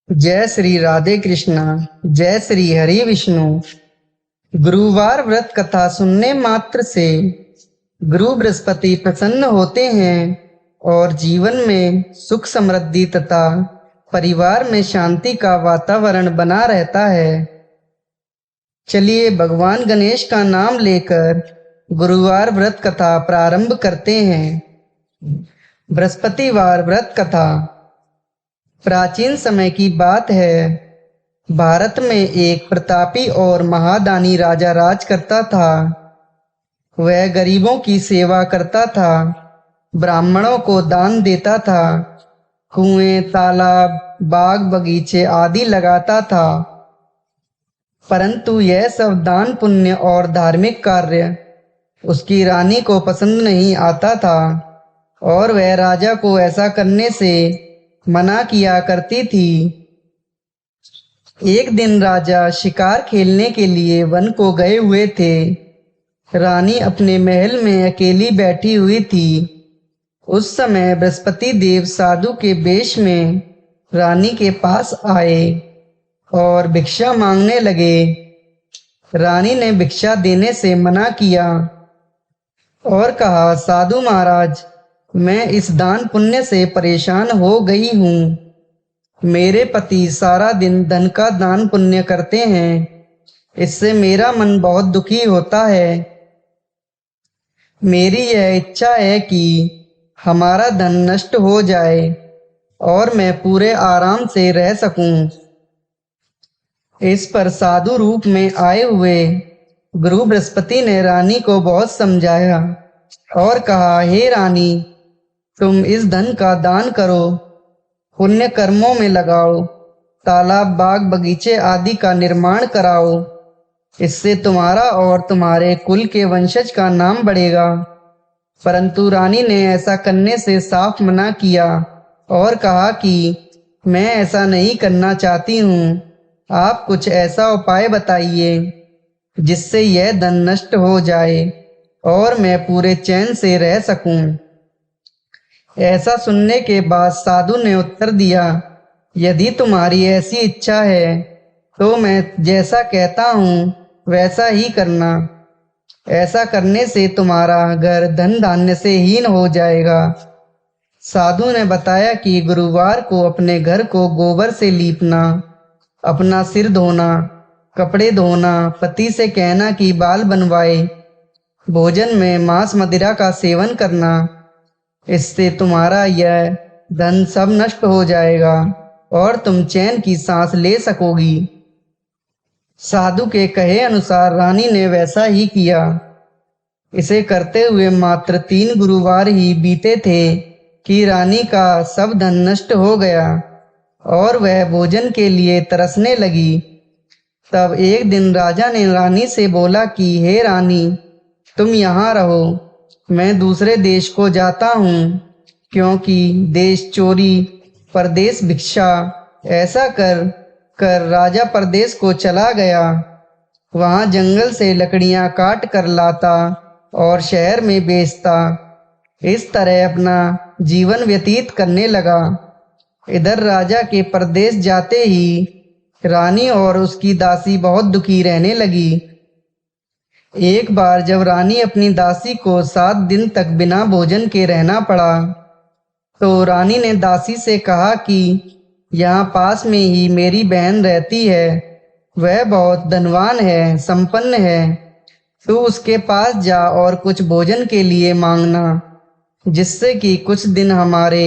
जय श्री राधे कृष्णा। जय श्री हरि विष्णु। गुरुवार व्रत कथा सुनने मात्र से गुरु बृहस्पति प्रसन्न होते हैं और जीवन में सुख समृद्धि तथा परिवार में शांति का वातावरण बना रहता है। चलिए भगवान गणेश का नाम लेकर गुरुवार व्रत कथा प्रारंभ करते हैं। बृहस्पतिवार व्रत कथा। प्राचीन समय की बात है। भारत में एक प्रतापी और महादानी राजा राज करता था। वह गरीबों की सेवा करता था, ब्राह्मणों को दान देता था, कुएं, तालाब, बाग बगीचे आदि लगाता था। परंतु यह सब दान पुण्य और धार्मिक कार्य उसकी रानी को पसंद नहीं आता था और वह राजा को ऐसा करने से मना किया करती थी। एक दिन राजा शिकार खेलने के लिए वन को गए हुए थे। रानी अपने महल में अकेली बैठी हुई थी। उस समय बृहस्पति देव साधु के वेश में रानी के पास आए और भिक्षा मांगने लगे। रानी ने भिक्षा देने से मना किया और कहा, साधु महाराज, मैं इस दान पुण्य से परेशान हो गई हूँ। मेरे पति सारा दिन धन का दान पुण्य करते हैं, इससे मेरा मन बहुत दुखी होता है। मेरी यह इच्छा है कि हमारा धन नष्ट हो जाए और मैं पूरे आराम से रह सकूं। इस पर साधु रूप में आए हुए गुरु बृहस्पति ने रानी को बहुत समझाया और कहा, हे रानी, तुम इस धन का दान करो, पुण्य कर्मों में लगाओ, तालाब, बाग बगीचे आदि का निर्माण कराओ। इससे तुम्हारा और तुम्हारे कुल के वंशज का नाम बढ़ेगा। परंतु रानी ने ऐसा करने से साफ मना किया और कहा कि मैं ऐसा नहीं करना चाहती हूँ। आप कुछ ऐसा उपाय बताइए जिससे यह धन नष्ट हो जाए और मैं पूरे चैन से रह सकूं। ऐसा सुनने के बाद साधु ने उत्तर दिया, यदि तुम्हारी ऐसी इच्छा है तो मैं जैसा कहता हूँ वैसा ही करना। ऐसा करने से तुम्हारा घर धन धान्य से हीन हो जाएगा। साधु ने बताया कि गुरुवार को अपने घर को गोबर से लीपना, अपना सिर धोना, कपड़े धोना, पति से कहना कि बाल बनवाए, भोजन में मांस मदिरा का सेवन करना। इससे तुम्हारा यह धन सब नष्ट हो जाएगा और तुम चैन की सांस ले सकोगी। साधु के कहे अनुसार रानी ने वैसा ही किया। इसे करते हुए मात्र 3 गुरुवार ही बीते थे कि रानी का सब धन नष्ट हो गया और वह भोजन के लिए तरसने लगी। तब एक दिन राजा ने रानी से बोला कि हे रानी, तुम यहाँ रहो, मैं दूसरे देश को जाता हूँ, क्योंकि देश चोरी परदेश भिक्षा ऐसा कर राजा परदेश को चला गया। वहाँ जंगल से लकड़ियाँ काट कर लाता और शहर में बेचता। इस तरह अपना जीवन व्यतीत करने लगा। इधर राजा के परदेश जाते ही रानी और उसकी दासी बहुत दुखी रहने लगी। एक बार जब रानी अपनी दासी को 7 दिन तक बिना भोजन के रहना पड़ा, तो रानी ने दासी से कहा कि यहाँ पास में ही मेरी बहन रहती है, वह बहुत धनवान है, संपन्न है। तू उसके पास जा और कुछ भोजन के लिए मांगना, जिससे कि कुछ दिन हमारे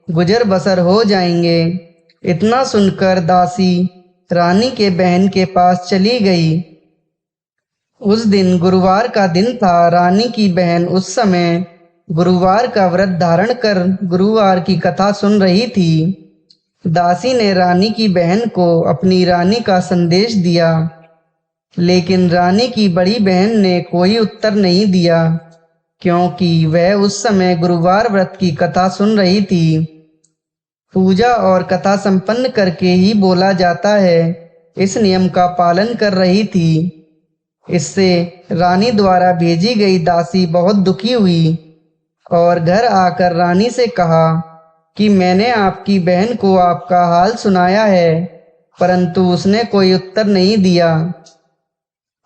गुजर बसर हो जाएंगे। इतना सुनकर दासी रानी के बहन के पास चली गई। उस दिन गुरुवार का दिन था। रानी की बहन उस समय गुरुवार का व्रत धारण कर गुरुवार की कथा सुन रही थी। दासी ने रानी की बहन को अपनी रानी का संदेश दिया, लेकिन रानी की बड़ी बहन ने कोई उत्तर नहीं दिया, क्योंकि वह उस समय गुरुवार व्रत की कथा सुन रही थी। पूजा और कथा संपन्न करके ही बोला जाता है, इस नियम का पालन कर रही थी। इससे रानी द्वारा भेजी गई दासी बहुत दुखी हुई और घर आकर रानी से कहा कि मैंने आपकी बहन को आपका हाल सुनाया है, परंतु उसने कोई उत्तर नहीं दिया।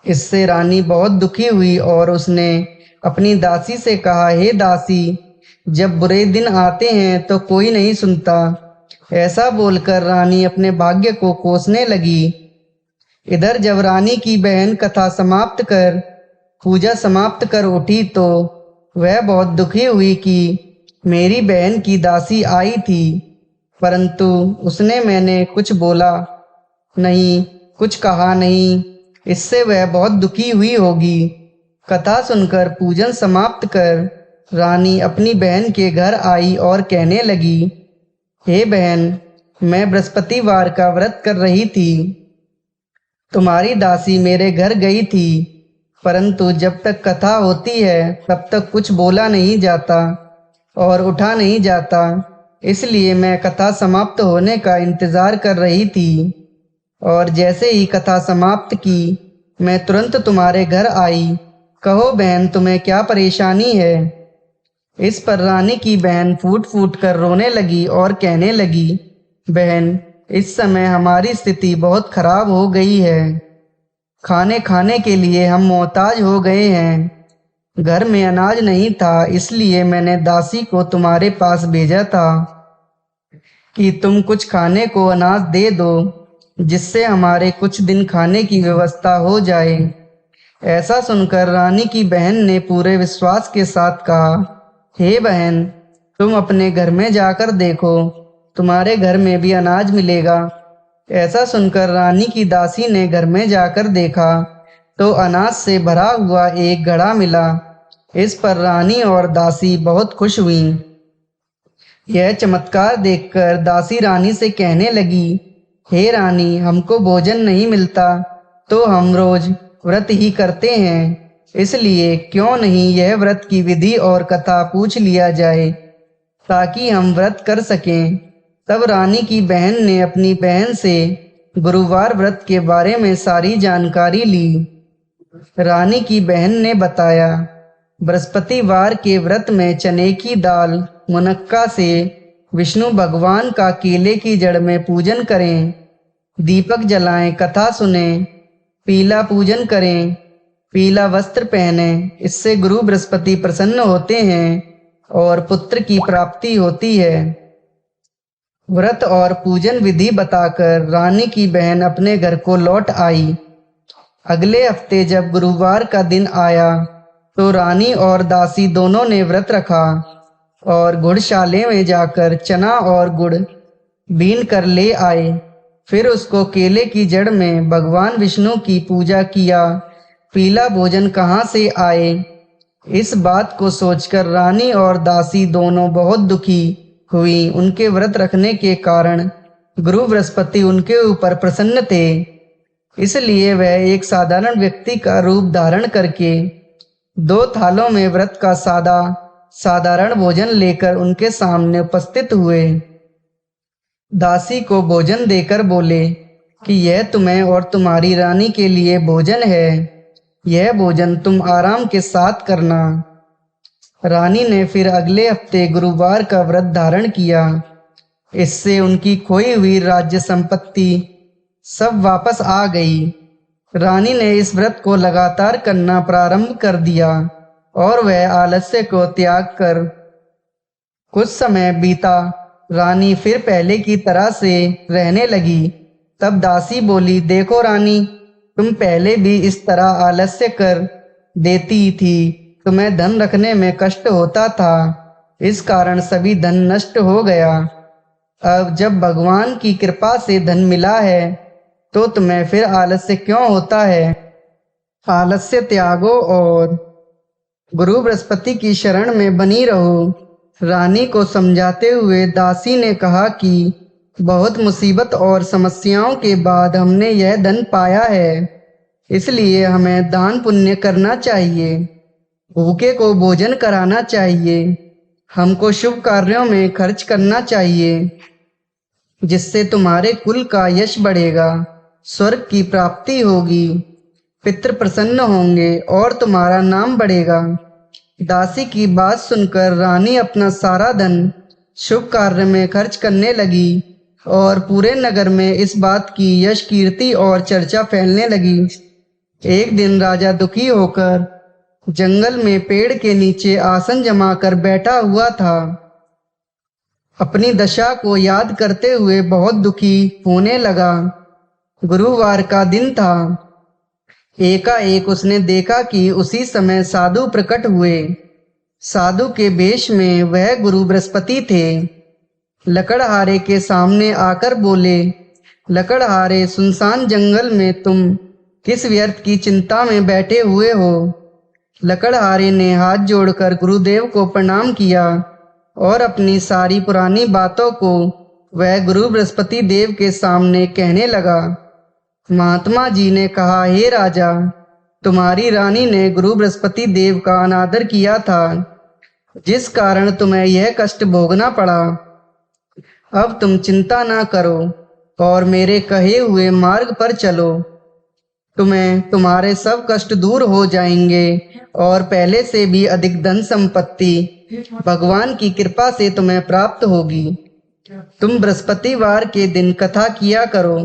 इससे रानी बहुत दुखी हुई और उसने अपनी दासी से कहा, हे दासी, जब बुरे दिन आते हैं तो कोई नहीं सुनता। ऐसा बोलकर रानी अपने भाग्य को कोसने लगी। इधर जब रानी की बहन कथा समाप्त कर पूजा समाप्त कर उठी तो वह बहुत दुखी हुई कि मेरी बहन की दासी आई थी, परंतु उसने मैंने कुछ बोला नहीं, कुछ कहा नहीं। इससे वह बहुत दुखी हुई होगी। कथा सुनकर पूजन समाप्त कर रानी अपनी बहन के घर आई और कहने लगी, हे बहन, मैं बृहस्पतिवार का व्रत कर रही थी। तुम्हारी दासी मेरे घर गई थी, परंतु जब तक कथा होती है तब तक कुछ बोला नहीं जाता और उठा नहीं जाता, इसलिए मैं कथा समाप्त होने का इंतजार कर रही थी। और जैसे ही कथा समाप्त की मैं तुरंत तुम्हारे घर आई। कहो बहन, तुम्हें क्या परेशानी है? इस पर रानी की बहन फूट फूट कर रोने लगी और कहने लगी, बहन, इस समय हमारी स्थिति बहुत खराब हो गई है। खाने खाने के लिए हम मोहताज हो गए हैं। घर में अनाज नहीं था, इसलिए मैंने दासी को तुम्हारे पास भेजा था कि तुम कुछ खाने को अनाज दे दो, जिससे हमारे कुछ दिन खाने की व्यवस्था हो जाए। ऐसा सुनकर रानी की बहन ने पूरे विश्वास के साथ कहा, हे बहन, तुम अपने घर में जाकर देखो, तुम्हारे घर में भी अनाज मिलेगा। ऐसा सुनकर रानी की दासी ने घर में जाकर देखा तो अनाज से भरा हुआ एक घड़ा मिला। इस पर रानी और दासी बहुत खुश हुईं। यह चमत्कार देखकर दासी रानी से कहने लगी, हे रानी, हमको भोजन नहीं मिलता तो हम रोज व्रत ही करते हैं, इसलिए क्यों नहीं यह व्रत की विधि और कथा पूछ लिया जाए ताकि हम व्रत कर सकें। तब रानी की बहन ने अपनी बहन से गुरुवार व्रत के बारे में सारी जानकारी ली। रानी की बहन ने बताया, बृहस्पतिवार के व्रत में चने की दाल मुनक्का से विष्णु भगवान का केले की जड़ में पूजन करें, दीपक जलाएं, कथा सुने, पीला पूजन करें, पीला वस्त्र पहने। इससे गुरु बृहस्पति प्रसन्न होते हैं और पुत्र की प्राप्ति होती है। व्रत और पूजन विधि बताकर रानी की बहन अपने घर को लौट आई। अगले हफ्ते जब गुरुवार का दिन आया तो रानी और दासी दोनों ने व्रत रखा और गुड़शाले में जाकर चना और गुड़ बीन कर ले आए। फिर उसको केले की जड़ में भगवान विष्णु की पूजा किया। पीला भोजन कहाँ से आए, इस बात को सोचकर रानी और दासी दोनों बहुत दुखी हुई। उनके व्रत रखने के कारण गुरु बृहस्पति उनके ऊपर प्रसन्न थे, इसलिए वह एक साधारण व्यक्ति का रूप धारण करके 2 थालों में व्रत का साधारण भोजन लेकर उनके सामने उपस्थित हुए। दासी को भोजन देकर बोले कि यह तुम्हें और तुम्हारी रानी के लिए भोजन है, यह भोजन तुम आराम के साथ करना। रानी ने फिर अगले हफ्ते गुरुवार का व्रत धारण किया। इससे उनकी खोई हुई राज्य संपत्ति सब वापस आ गई। रानी ने इस व्रत को लगातार करना प्रारंभ कर दिया और वह आलस्य को त्याग कर कुछ समय बीता। रानी फिर पहले की तरह से रहने लगी। तब दासी बोली, देखो रानी, तुम पहले भी इस तरह आलस्य कर देती थी, तुम्हें धन रखने में कष्ट होता था, इस कारण सभी धन नष्ट हो गया। अब जब भगवान की कृपा से धन मिला है तो तुम्हें फिर आलस्य क्यों होता है? आलस्य त्यागो और गुरु बृहस्पति की शरण में बनी रहो। रानी को समझाते हुए दासी ने कहा कि बहुत मुसीबत और समस्याओं के बाद हमने यह धन पाया है, इसलिए हमें दान पुण्य करना चाहिए, भूखे को भोजन कराना चाहिए, हमको शुभ कार्यों में खर्च करना चाहिए, जिससे तुम्हारे कुल का यश बढ़ेगा, स्वर्ग की प्राप्ति होगी, पितृ प्रसन्न होंगे और तुम्हारा नाम बढ़ेगा। दासी की बात सुनकर रानी अपना सारा धन शुभ कार्य में खर्च करने लगी और पूरे नगर में इस बात की यश कीर्ति और चर्चा फैलने लगी। एक दिन राजा दुखी होकर जंगल में पेड़ के नीचे आसन जमाकर बैठा हुआ था। अपनी दशा को याद करते हुए बहुत दुखी होने लगा। गुरुवार का दिन था। एकाएक उसने देखा कि उसी समय साधु प्रकट हुए। साधु के वेश में वह गुरु बृहस्पति थे। लकड़हारे के सामने आकर बोले, लकड़हारे, सुनसान जंगल में तुम किस व्यर्थ की चिंता में बैठे हुए हो? लकड़हारे ने हाथ जोड़कर गुरुदेव को प्रणाम किया और अपनी सारी पुरानी बातों को वह गुरु बृहस्पति देव के सामने कहने लगा। महात्मा जी ने कहा, हे राजा, तुम्हारी रानी ने गुरु बृहस्पति देव का अनादर किया था, जिस कारण तुम्हें यह कष्ट भोगना पड़ा। अब तुम चिंता ना करो और मेरे कहे हुए मार्ग पर चलो। तुम्हें तुम्हारे सब कष्ट दूर हो जाएंगे और पहले से भी अधिक धन संपत्ति भगवान की कृपा से तुम्हें प्राप्त होगी। तुम बृहस्पतिवार के दिन कथा किया करो।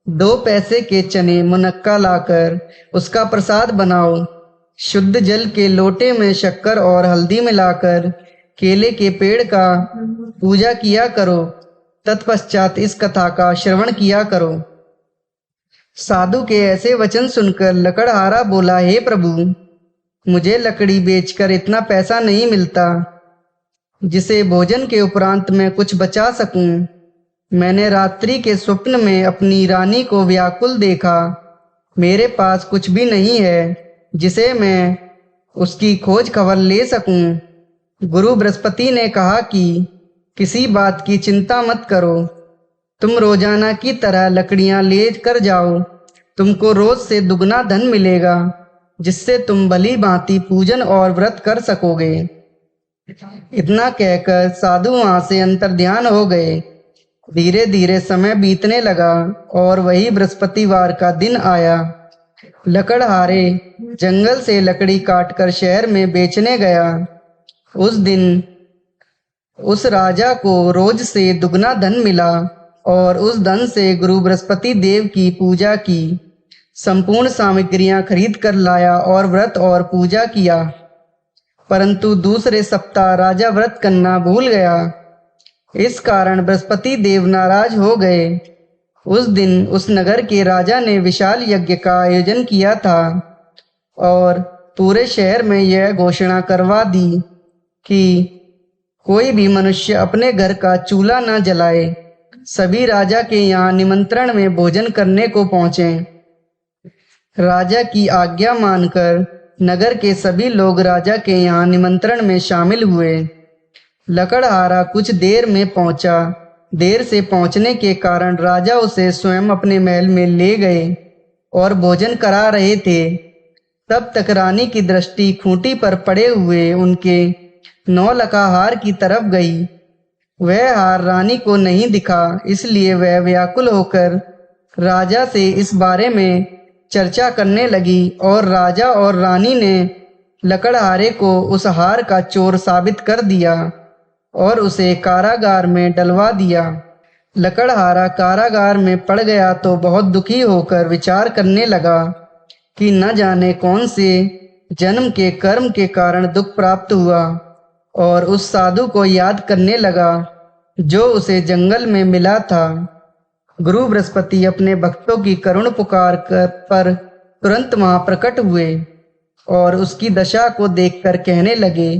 2 पैसे के चने मुनक्का लाकर उसका प्रसाद बनाओ। शुद्ध जल के लोटे में शक्कर और हल्दी मिलाकर केले के पेड़ का पूजा किया करो। तत्पश्चात इस कथा का श्रवण किया करो। साधु के ऐसे वचन सुनकर लकड़हारा बोला, हे प्रभु, मुझे लकड़ी बेचकर इतना पैसा नहीं मिलता जिसे भोजन के उपरांत मैं कुछ बचा सकूं। मैंने रात्रि के स्वप्न में अपनी रानी को व्याकुल देखा। मेरे पास कुछ भी नहीं है जिसे मैं उसकी खोज खबर ले सकूं। गुरु बृहस्पति ने कहा कि किसी बात की चिंता मत करो। तुम रोजाना की तरह लकड़ियां ले कर जाओ। तुमको रोज से दुगना धन मिलेगा, जिससे तुम भली भांति पूजन और व्रत कर सकोगे। इतना कहकर साधु वहां से अंतर्ध्यान हो गए। धीरे धीरे समय बीतने लगा और वही बृहस्पतिवार का दिन आया। लकड़हारे जंगल से लकड़ी काटकर शहर में बेचने गया। उस दिन उस राजा को रोज से दुगना धन मिला और उस धन से गुरु बृहस्पति देव की पूजा की। संपूर्ण सामग्रियां खरीद कर लाया और व्रत और पूजा किया। परंतु दूसरे सप्ताह राजा व्रत करना भूल गया। इस कारण बृहस्पति देव नाराज हो गए। उस दिन उस नगर के राजा ने विशाल यज्ञ का आयोजन किया था और पूरे शहर में यह घोषणा करवा दी कि कोई भी मनुष्य अपने घर का चूल्हा न जलाए। सभी राजा के यहाँ निमंत्रण में भोजन करने को पहुंचे। राजा की आज्ञा मानकर नगर के सभी लोग राजा के यहाँ निमंत्रण में शामिल हुए। लकड़हारा कुछ देर में पहुंचा। देर से पहुंचने के कारण राजा उसे स्वयं अपने महल में ले गए और भोजन करा रहे थे। तब तक रानी की दृष्टि खूंटी पर पड़े हुए उनके 9 लखा हार की तरफ गई। वह हार रानी को नहीं दिखा, इसलिए वह व्याकुल होकर राजा से इस बारे में चर्चा करने लगी और राजा और रानी ने लकड़हारे को उस हार का चोर साबित कर दिया और उसे कारागार में डलवा दिया। लकड़हारा कारागार में पड़ गया तो बहुत दुखी होकर विचार करने लगा कि न जाने कौन से जन्म के कर्म के कारण दुख प्राप्त हुआ, और उस साधु को याद करने लगा जो उसे जंगल में मिला था। गुरु बृहस्पति अपने भक्तों की करुण पुकार पर तुरंत वहां प्रकट हुए और उसकी दशा को देखकर कहने लगे,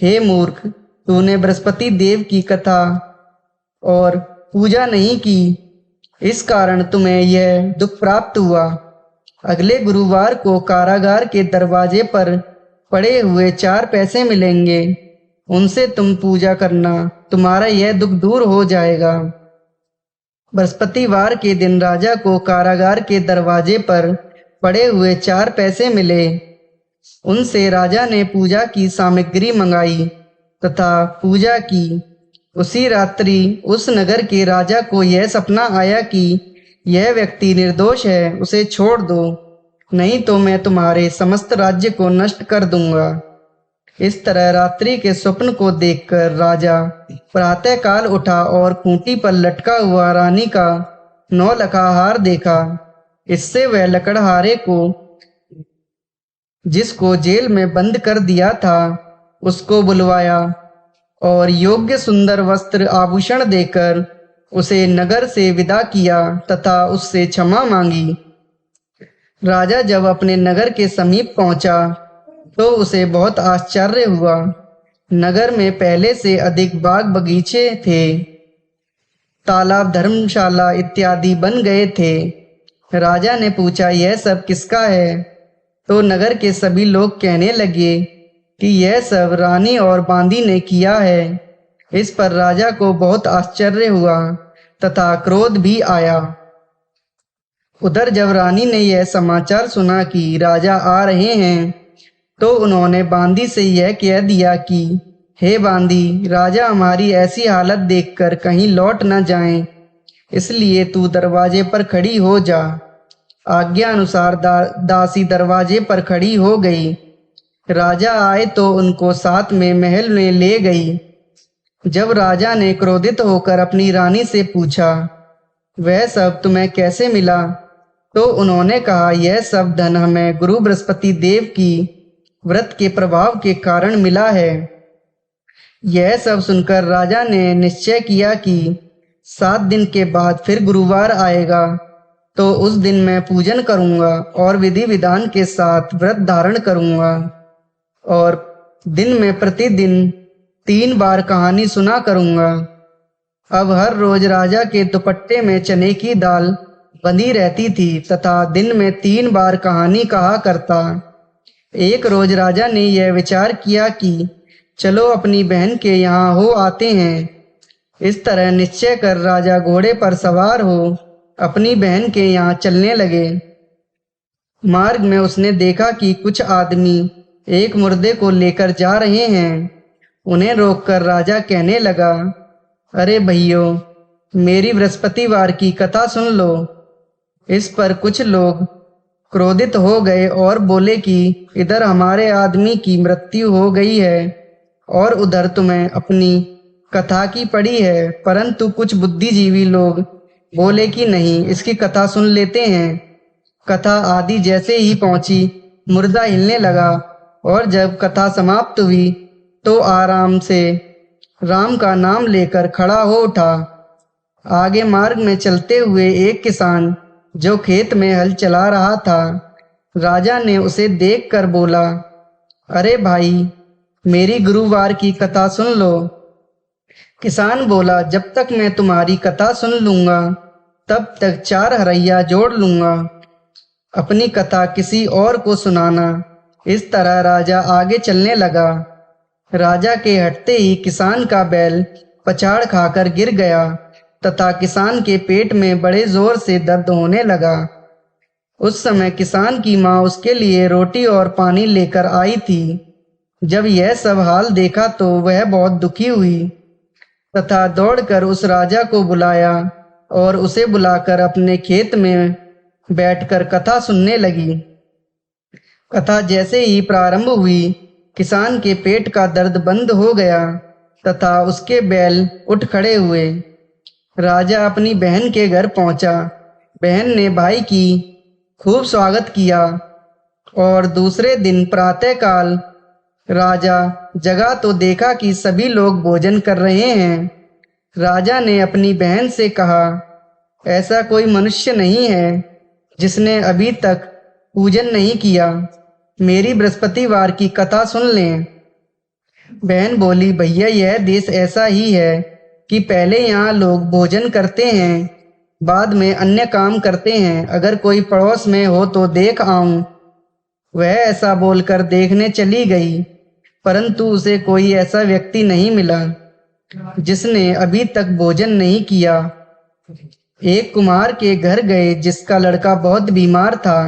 हे मूर्ख, तूने बृहस्पति देव की कथा और पूजा नहीं की, इस कारण तुम्हें यह दुख प्राप्त हुआ। अगले गुरुवार को कारागार के दरवाजे पर पड़े हुए 4 पैसे मिलेंगे, उनसे तुम पूजा करना, तुम्हारा यह दुख दूर हो जाएगा। बृहस्पतिवार के दिन राजा को कारागार के दरवाजे पर पड़े हुए 4 पैसे मिले। उनसे राजा ने पूजा की सामग्री मंगाई तथा पूजा की। उसी रात्रि उस नगर के राजा को यह सपना आया कि यह व्यक्ति निर्दोष है, उसे छोड़ दो, नहीं तो मैं तुम्हारे समस्त राज्य को नष्ट कर दूंगा। इस तरह रात्रि के स्वप्न को देखकर राजा प्रातःकाल उठा और खूंटी पर लटका हुआ रानी का 9 लखा हार देखा। इससे वह लकड़हारे को, जिसको जेल में बंद कर दिया था, उसको बुलवाया और योग्य सुंदर वस्त्र आभूषण देकर उसे नगर से विदा किया तथा उससे क्षमा मांगी। राजा जब अपने नगर के समीप पहुंचा तो उसे बहुत आश्चर्य हुआ। नगर में पहले से अधिक बाग बगीचे थे, तालाब, धर्मशाला इत्यादि बन गए थे। राजा ने पूछा, यह सब किसका है? तो नगर के सभी लोग कहने लगे कि यह सब रानी और बांदी ने किया है। इस पर राजा को बहुत आश्चर्य हुआ तथा क्रोध भी आया। उधर जब रानी ने यह समाचार सुना कि राजा आ रहे हैं, तो उन्होंने बांदी से यह कह दिया कि हे बांदी, राजा हमारी ऐसी हालत देखकर कहीं लौट न जाएं, इसलिए तू दरवाजे पर खड़ी हो जा। आज्ञा अनुसार दासी दरवाजे पर खड़ी हो गई। राजा आए तो उनको साथ में महल में ले गई। जब राजा ने क्रोधित होकर अपनी रानी से पूछा, वह सब तुम्हें कैसे मिला? तो उन्होंने कहा, यह सब धन हमें गुरु बृहस्पति देव की व्रत के प्रभाव के कारण मिला है। यह सब सुनकर राजा ने निश्चय किया कि 7 दिन के बाद फिर गुरुवार आएगा, तो उस दिन मैं पूजन करूंगा और विधि विधान के साथ व्रत धारण करूंगा और दिन में प्रतिदिन 3 बार कहानी सुना करूंगा। अब हर रोज राजा के दुपट्टे में चने की दाल बंधी रहती थी तथा दिन में 3 बार कहानी कहा करता। एक रोज राजा ने यह विचार किया कि चलो अपनी बहन के यहाँ हो आते हैं। इस तरह निश्चय कर राजा घोड़े पर सवार हो अपनी बहन के यहाँ चलने लगे। मार्ग में उसने देखा कि कुछ आदमी एक मुर्दे को लेकर जा रहे हैं। उन्हें रोककर राजा कहने लगा, अरे भैयों, मेरी बृहस्पतिवार की कथा सुन लो। इस पर कुछ लोग क्रोधित हो गए और बोले कि इधर हमारे आदमी की मृत्यु हो गई है और उधर तुम्हें अपनी कथा की पड़ी है। परंतु कुछ बुद्धिजीवी लोग बोले कि नहीं, इसकी कथा सुन लेते हैं। कथा आदि जैसे ही पहुंची, मुर्दा हिलने लगा और जब कथा समाप्त हुई तो आराम से राम का नाम लेकर खड़ा हो उठा। आगे मार्ग में चलते हुए एक किसान जो खेत में हल चला रहा था, राजा ने उसे देखकर बोला, अरे भाई, मेरी गुरुवार की कथा सुन लो। किसान बोला, जब तक मैं तुम्हारी कथा सुन लूंगा तब तक 4 हरैया जोड़ लूंगा। अपनी कथा किसी और को सुनाना। इस तरह राजा आगे चलने लगा। राजा के हटते ही किसान का बैल पछाड़ खाकर गिर गया तथा किसान के पेट में बड़े जोर से दर्द होने लगा। उस समय किसान की माँ उसके लिए रोटी और पानी लेकर आई थी। जब यह सब हाल देखा तो वह बहुत दुखी हुई तथा दौड़कर उस राजा को बुलाया और उसे बुलाकर अपने खेत में बैठकर कथा सुनने लगी। कथा जैसे ही प्रारंभ हुई, किसान के पेट का दर्द बंद हो गया तथा उसके बैल उठ खड़े हुए। राजा अपनी बहन के घर पहुंचा। बहन ने भाई की खूब स्वागत किया और दूसरे दिन प्रातःकाल राजा जगा तो देखा कि सभी लोग भोजन कर रहे हैं। राजा ने अपनी बहन से कहा, ऐसा कोई मनुष्य नहीं है जिसने अभी तक पूजन नहीं किया। मेरी बृहस्पतिवार की कथा सुन लें। बहन बोली, भैया, यह देश ऐसा ही है कि पहले यहाँ लोग भोजन करते हैं, बाद में अन्य काम करते हैं। अगर कोई पड़ोस में हो तो देख आऊं। वह ऐसा बोलकर देखने चली गई, परंतु उसे कोई ऐसा व्यक्ति नहीं मिला जिसने अभी तक भोजन नहीं किया। एक कुम्हार के घर गए जिसका लड़का बहुत बीमार था।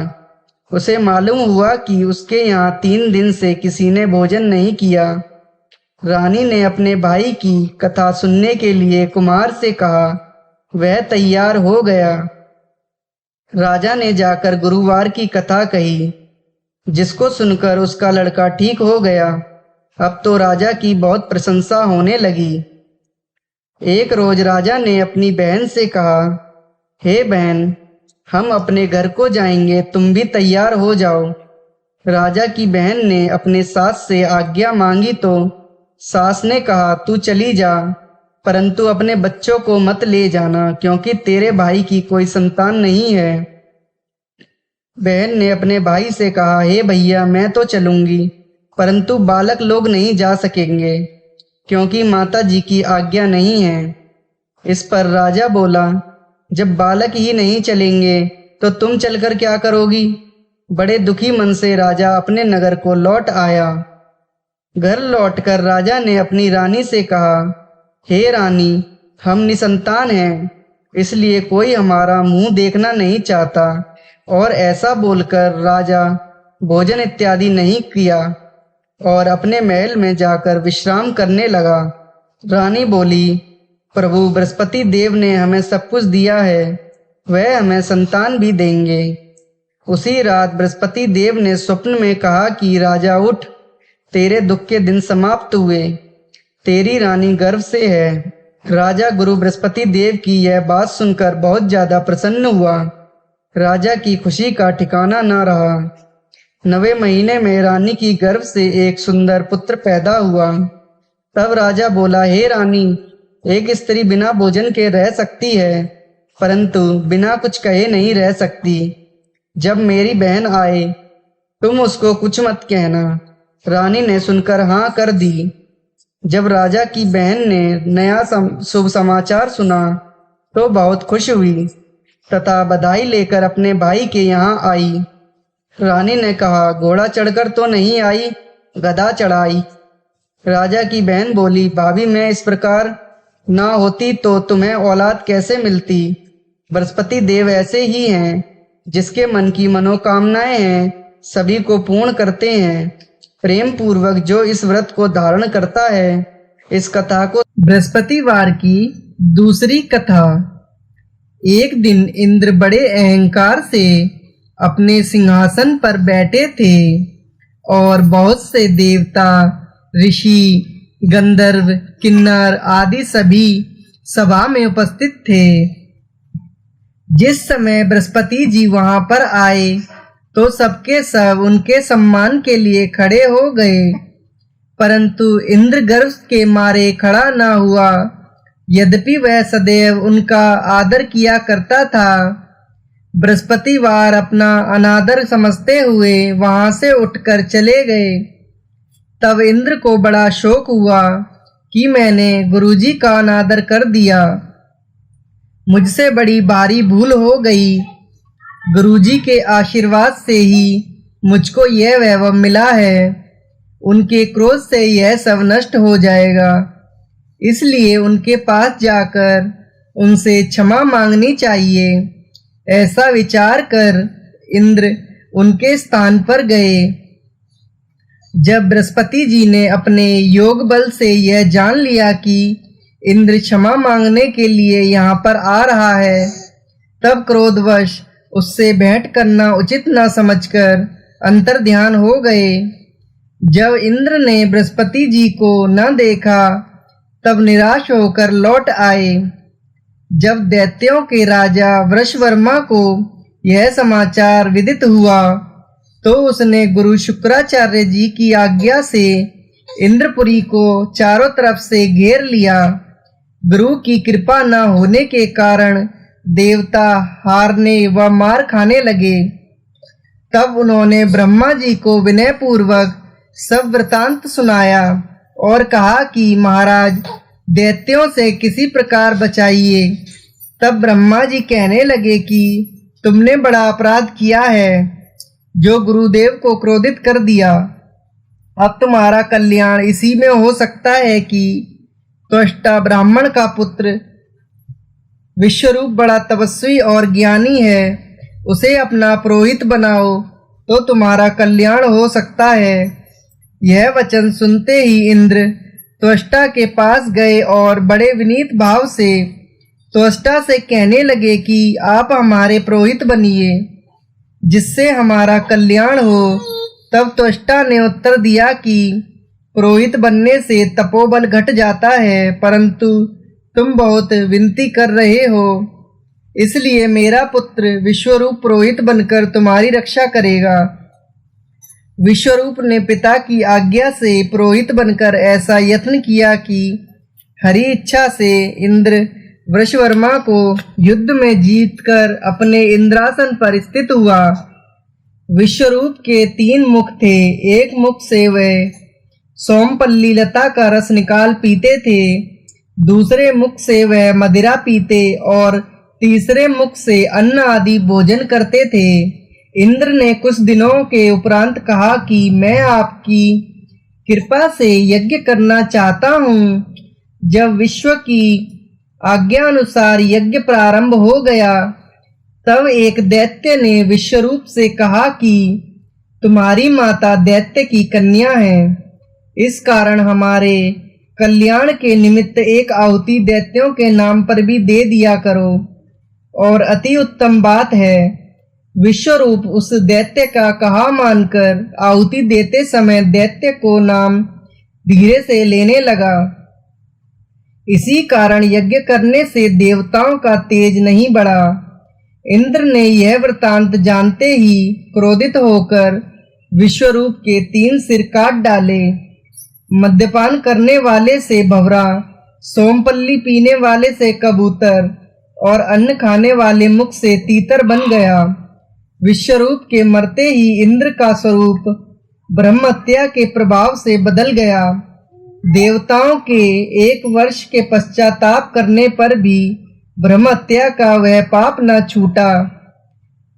उसे मालूम हुआ कि उसके यहाँ 3 दिन से किसी ने भोजन नहीं किया। रानी ने अपने भाई की कथा सुनने के लिए कुम्हार से कहा। वह तैयार हो गया। राजा ने जाकर गुरुवार की कथा कही, जिसको सुनकर उसका लड़का ठीक हो गया। अब तो राजा की बहुत प्रशंसा होने लगी। एक रोज राजा ने अपनी बहन से कहा, हे बहन, हम अपने घर को जाएंगे, तुम भी तैयार हो जाओ। राजा की बहन ने अपने सास से आज्ञा मांगी तो सास ने कहा, तू चली जा, परंतु अपने बच्चों को मत ले जाना, क्योंकि तेरे भाई की कोई संतान नहीं है। बहन ने अपने भाई से कहा, हे भैया, मैं तो चलूंगी, परंतु बालक लोग नहीं जा सकेंगे, क्योंकि माता जी की आज्ञा नहीं है। इस पर राजा बोला, जब बालक ही नहीं चलेंगे तो तुम चलकर क्या करोगी? बड़े दुखी मन से राजा अपने नगर को लौट आया। घर लौटकर राजा ने अपनी रानी से कहा, हे रानी, हम निसंतान हैं, इसलिए कोई हमारा मुंह देखना नहीं चाहता। और ऐसा बोलकर राजा भोजन इत्यादि नहीं किया और अपने महल में जाकर विश्राम करने लगा। रानी बोली, प्रभु बृहस्पति देव ने हमें सब कुछ दिया है, वह हमें संतान भी देंगे। उसी रात बृहस्पति देव ने स्वप्न में कहा कि राजा उठ, तेरे दुख के दिन समाप्त हुए, तेरी रानी गर्भ से है। राजा गुरु बृहस्पति देव की यह बात सुनकर बहुत ज्यादा प्रसन्न हुआ। राजा की खुशी का ठिकाना न रहा। 9वें महीने में रानी की गर्भ से एक सुंदर पुत्र पैदा हुआ। तब राजा बोला, हे रानी, एक स्त्री बिना भोजन के रह सकती है, परंतु बिना कुछ कहे नहीं रह सकती। जब मेरी बहन आए तुम उसको कुछ मत कहना। रानी ने सुनकर हाँ कर दी। जब राजा की बहन ने नया शुभ समाचार सुना तो बहुत खुश हुई तथा बधाई लेकर अपने भाई के यहाँ आई। रानी ने कहा, घोड़ा चढ़कर तो नहीं आई, गधा चढ़ाई। राजा की बहन बोली, भाभी, मैं इस प्रकार ना होती तो तुम्हें औलाद कैसे मिलती? बृहस्पति देव ऐसे ही हैं, जिसके मन की मनोकामनाएं हैं सभी को पूर्ण करते हैं। प्रेम पूर्वक जो इस व्रत को धारण करता है। इस कथा को बृहस्पतिवार की दूसरी कथा। एक दिन इंद्र बड़े अहंकार से अपने सिंहासन पर बैठे थे और बहुत से देवता, ऋषि, गंधर्व, किन्नर आदि सभी सभा में उपस्थित थे। जिस समय बृहस्पति जी वहां पर आए तो सबके सब उनके सम्मान के लिए खड़े हो गए, परंतु इंद्र गर्व के मारे खड़ा न हुआ। यद्यपि वह सदैव उनका आदर किया करता था। बृहस्पतिवार अपना अनादर समझते हुए वहां से उठकर चले गए। तब इंद्र को बड़ा शोक हुआ कि मैंने गुरुजी का अनादर कर दिया, मुझसे बड़ी भारी भूल हो गई। गुरुजी के आशीर्वाद से ही मुझको यह वैभव मिला है, उनके क्रोध से यह सब नष्ट हो जाएगा, इसलिए उनके पास जाकर उनसे क्षमा मांगनी चाहिए। ऐसा विचार कर इंद्र उनके स्थान पर गए। जब बृहस्पति जी ने अपने योग बल से यह जान लिया कि इंद्र क्षमा मांगने के लिए यहाँ पर आ रहा है, तब क्रोधवश उससे भेंट करना उचित न समझकर अंतर्ध्यान हो गए। जब इंद्र ने बृहस्पति जी को न देखा तब निराश होकर लौट आए। जब दैत्यों के राजा वृषवर्मा को यह समाचार विदित हुआ तो उसने गुरु शुक्राचार्य जी की आज्ञा से इंद्रपुरी को चारों तरफ से घेर लिया। गुरु की कृपा न होने के कारण देवता हारने व मार खाने लगे। तब उन्होंने ब्रह्मा जी को विनय पूर्वक सब वृतांत सुनाया और कहा कि महाराज, दैत्यों से किसी प्रकार बचाइए। तब ब्रह्मा जी कहने लगे कि तुमने बड़ा अपराध किया है, जो गुरुदेव को क्रोधित कर दिया। अब तुम्हारा कल्याण इसी में हो सकता है कि त्वष्टा ब्राह्मण का पुत्र विश्वरूप बड़ा तपस्वी और ज्ञानी है, उसे अपना पुरोहित बनाओ तो तुम्हारा कल्याण हो सकता है। यह वचन सुनते ही इंद्र त्वष्टा के पास गए और बड़े विनीत भाव से त्वष्टा से कहने लगे कि आप हमारे पुरोहित बनिए, जिससे हमारा कल्याण हो। तब त्वष्टा ने उत्तर दिया कि पुरोहित बनने से तपोबल घट जाता है, परंतु तुम बहुत विनती कर रहे हो, इसलिए मेरा पुत्र विश्वरूप पुरोहित बनकर तुम्हारी रक्षा करेगा। विश्वरूप ने पिता की आज्ञा से पुरोहित बनकर ऐसा यत्न किया कि हरि इच्छा से इंद्र वृषवर्मा को युद्ध में जीतकर अपने इंद्रासन पर स्थित हुआ। विश्वरूप के 3 मुख थे। एक मुख से वह सोमपल्ली लता का रस निकाल पीते थे, दूसरे मुख से वह मदिरा पीते और तीसरे मुख से अन्न आदि भोजन करते थे। इंद्र ने कुछ दिनों के उपरांत कहा कि मैं आपकी कृपा से यज्ञ करना चाहता हूँ। जब विश्व की आज्ञा अनुसार यज्ञ प्रारंभ हो गया, तब एक दैत्य ने विश्वरूप से कहा कि तुम्हारी माता दैत्य की कन्या है, इस कारण हमारे कल्याण के निमित्त एक आहुति दैत्यों के नाम पर भी दे दिया करो। और अति उत्तम बात है। विश्वरूप उस दैत्य का कहा मानकर आहुति देते समय दैत्य को नाम धीरे से लेने लगा। इसी कारण यज्ञ करने से देवताओं का तेज नहीं बढ़ा। इंद्र ने यह वृतांत जानते ही क्रोधित होकर विश्वरूप के 3 सिर काट डाले। मद्यपान करने वाले से भंवरा, सोमपल्ली पीने वाले से कबूतर और अन्न खाने वाले मुख से तीतर बन गया। विश्वरूप के मरते ही इंद्र का स्वरूप ब्रह्महत्या के प्रभाव से बदल गया। देवताओं के 1 वर्ष के पश्चाताप करने पर भी ब्रह्महत्या का वह पाप न छूटा,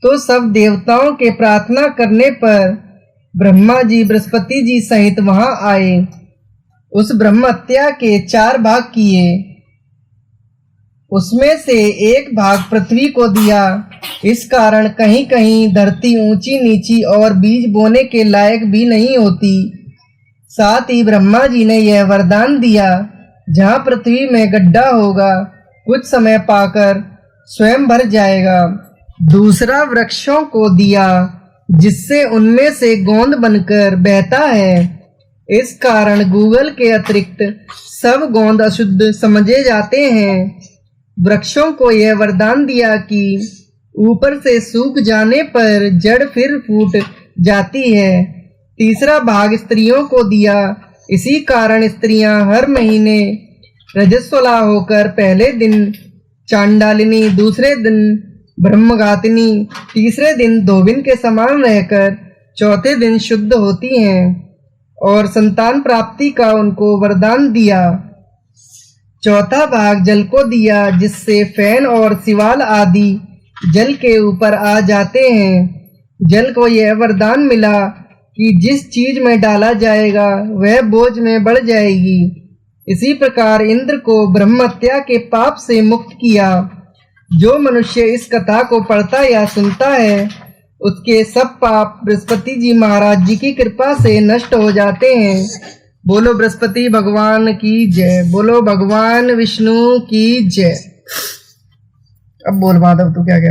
तो सब देवताओं के प्रार्थना करने पर ब्रह्मा जी बृहस्पति जी सहित वहां आए। उस ब्रह्महत्या के 4 भाग किए, उसमें से 1 भाग पृथ्वी को दिया। इस कारण कहीं कहीं धरती ऊंची नीची और बीज बोने के लायक भी नहीं होती। साथ ही ब्रह्मा जी ने यह वरदान दिया, जहां पृथ्वी में गड्ढा होगा, कुछ समय पाकर स्वयं भर जाएगा। दूसरा वृक्षों को दिया, जिससे उनमें से गोंद बनकर बहता है। इस कारण गूगल के अतिरिक्त सब गोंद अशुद्ध समझे जाते हैं। वृक्षों को यह वरदान दिया कि ऊपर से सूख जाने पर जड़ फिर फूट जाती है। तीसरा भाग स्त्रियों को दिया, इसी कारण स्त्रियां हर महीने रजस्वला होकर पहले दिन चांडालिनी, दूसरे दिन ब्रह्मघातिनी, तीसरे दिन धोबिन के समान रहकर चौथे दिन शुद्ध होती हैं। और संतान प्राप्ति का उनको वरदान दिया। चौथा भाग जल को दिया, जिससे फैन और सिवाल आदि जल के ऊपर आ जाते हैं। जल को यह वरदान मिला कि जिस चीज में डाला जाएगा वह बोझ में बढ़ जाएगी। इसी प्रकार इंद्र को ब्रह्महत्या के पाप से मुक्त किया। जो मनुष्य इस कथा को पढ़ता या सुनता है, उसके सब पाप बृहस्पति जी महाराज जी की कृपा से नष्ट हो जाते हैं। बोलो बृहस्पति भगवान की जय, बोलो भगवान विष्णु की जय। अब बोल माधव, तू क्या कहता है?